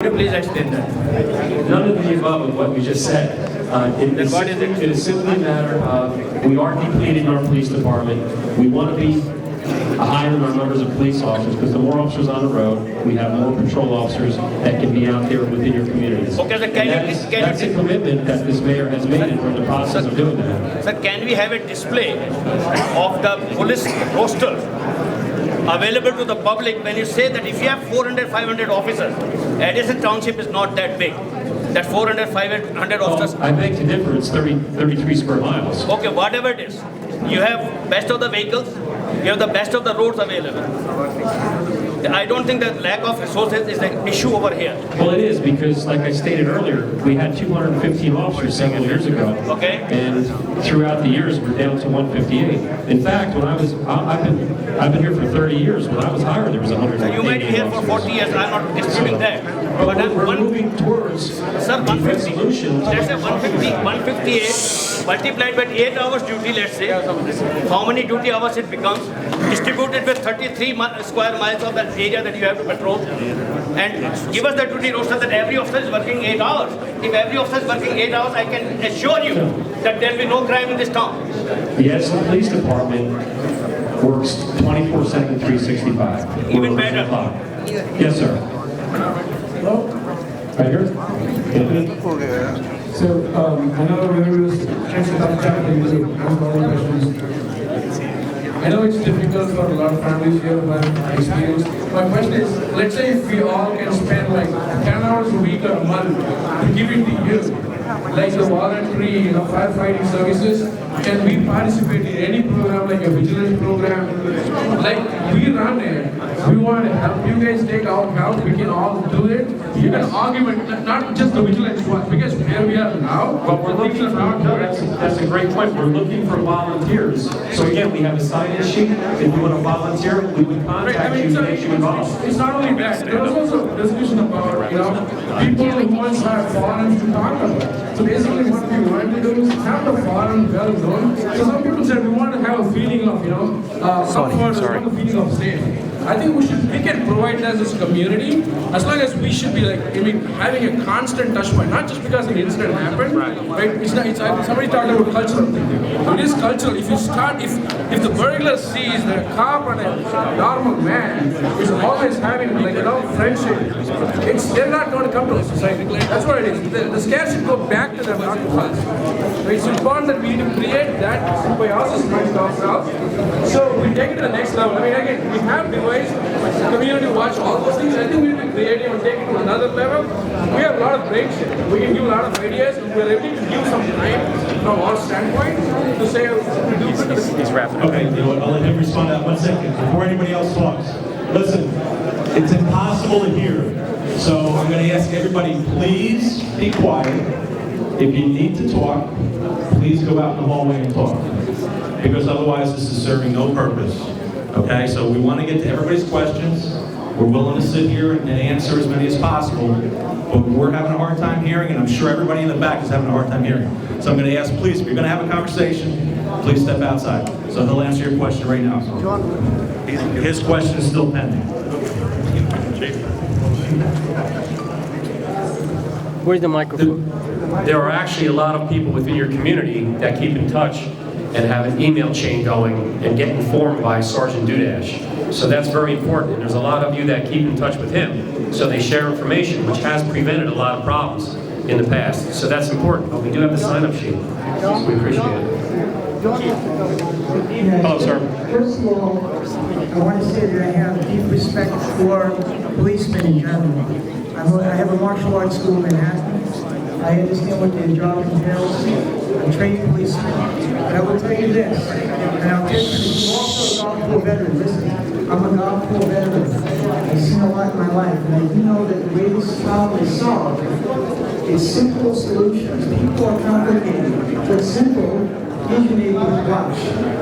Please explain that. None of the above of what you just said. It is simply a matter of we are depleting our police department. We want to be higher in our numbers of police officers because the more officers on the road, we have more patrol officers that can be out there within your communities. Okay, so that's a commitment that this mayor has made and we're in the process of doing that. Sir, can we have a display of the police roster available to the public when you say that if you have 400, 500 officers, Edison Township is not that big. That 400, 500 officers. I beg to differ, it's 33 square miles. Okay, whatever it is. You have best of the vehicles, you have the best of the roads available. I don't think that lack of resources is the issue over here. Well, it is because, like I stated earlier, we had 215 officers several years ago. Okay. And throughout the years, we're down to 158. In fact, when I've been here for 30 years. When I was hired, there was 180. You might be here for 40 years. I'm not disputing that. But we're moving towards sir, 150. Let's say 150, 158 multiplied by 8 hours duty. Let's say how many duty hours it becomes, distributed with 33 square miles of that area that you have to patrol, and give us the duty roster that every officer is working 8 hours. If every officer is working 8 hours, I can assure you that there will be no crime in this town. The Edison Police Department works 24/7, 365. Even better. Yes, sir. Hello? Right here. So, I know whenever this chance to talk chat, you do ask all the questions. I know it's difficult for a lot of families here who have experience. My question is, let's say if we all can spend like 10 hours a week or a month to give it to you, like the voluntary, firefighting services, can we participate in any program like a vigilance program? Like we run it, we want to help you guys take our help, we can all do it. You can argument, not just the vigilance one, because where we are now, Well, we're looking for, that's a great point. We're looking for volunteers. So again, we have a sign-in sheet. If you want to volunteer, we would contact you to make you involved. It's not only that, there was also a discussion about, people who once had forums to talk about. So basically what we want to do is have the forum well known. So some people said we want to have a feeling of, comfort, we want a feeling of safe. I think we can provide that as a community, as long as we should be having a constant touch point, not just because an incident happened, right? It's not, somebody talked about cultural thing. It is cultural. If you start, if the burglar sees that a cop and a normal man is always having friendship, they're not going to come to a society. That's what it is. The scare should go back to them, not to us. So it's important that we need to create that symbiosis amongst ourselves. So we take it to the next level. Again, we have device, community watch, all those things. I think we need to be creative and take it to another level. We have a lot of great shit. We can give a lot of ideas. We're able to give some time from our standpoint to say we do good. He's wrapping up. Okay, you know what? I'll let him respond to that 1 second before anybody else talks. Listen, it's impossible to hear. So I'm going to ask everybody, please be quiet. If you need to talk, please go out in the hallway and talk. Because otherwise this is serving no purpose. Okay, so we want to get to everybody's questions. We're willing to sit here and answer as many as possible, but we're having a hard time hearing, and I'm sure everybody in the back is having a hard time hearing. So I'm going to ask, please, if you're going to have a conversation, please step outside. So he'll answer your question right now. His question is still pending. Where's the microphone? There are actually a lot of people within your community that keep in touch and have an email chain going and get informed by Sergeant Dudash. So that's very important. And there's a lot of you that keep in touch with him. So they share information, which has prevented a lot of problems in the past. So that's important. But we do have the sign-up sheet. So we appreciate it. Hello, sir. First of all, I want to say that I have deep respect for policemen in general. I have a martial arts school in Manhattan. I understand what their job entails. I'm trained policeman. And I will tell you this, and I'll tell you, I'm also a Golf Corps veteran. Listen, I'm a Golf Corps veteran. I've seen a lot in my life, and I do know that the way this problem is solved is simple solutions. People are complicated, but simple originated with watch,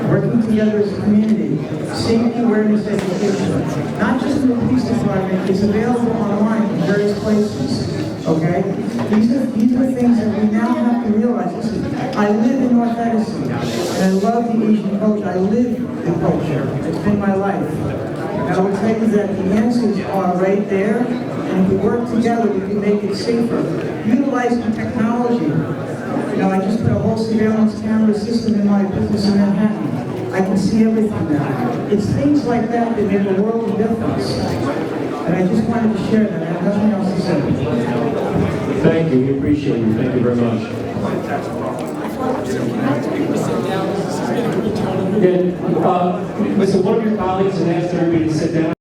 working together as a community, safety awareness education, not just in the police department, it's available online in various places, okay? These are things that we now have to realize. Listen, I live in North Edison, and I love the Asian culture. I live the culture. It's been my life. And I will tell you that the answers are right there, And if we work together, we can make it safer. Utilizing technology. You know, I just put a whole surveillance camera system in my business in Manhattan. I can see everything now. It's things like that that make a world of difference. And I just wanted to share that. I have nothing else to say. Thank you, we appreciate you. Thank you very much. Listen, one of your colleagues has asked everybody to sit down.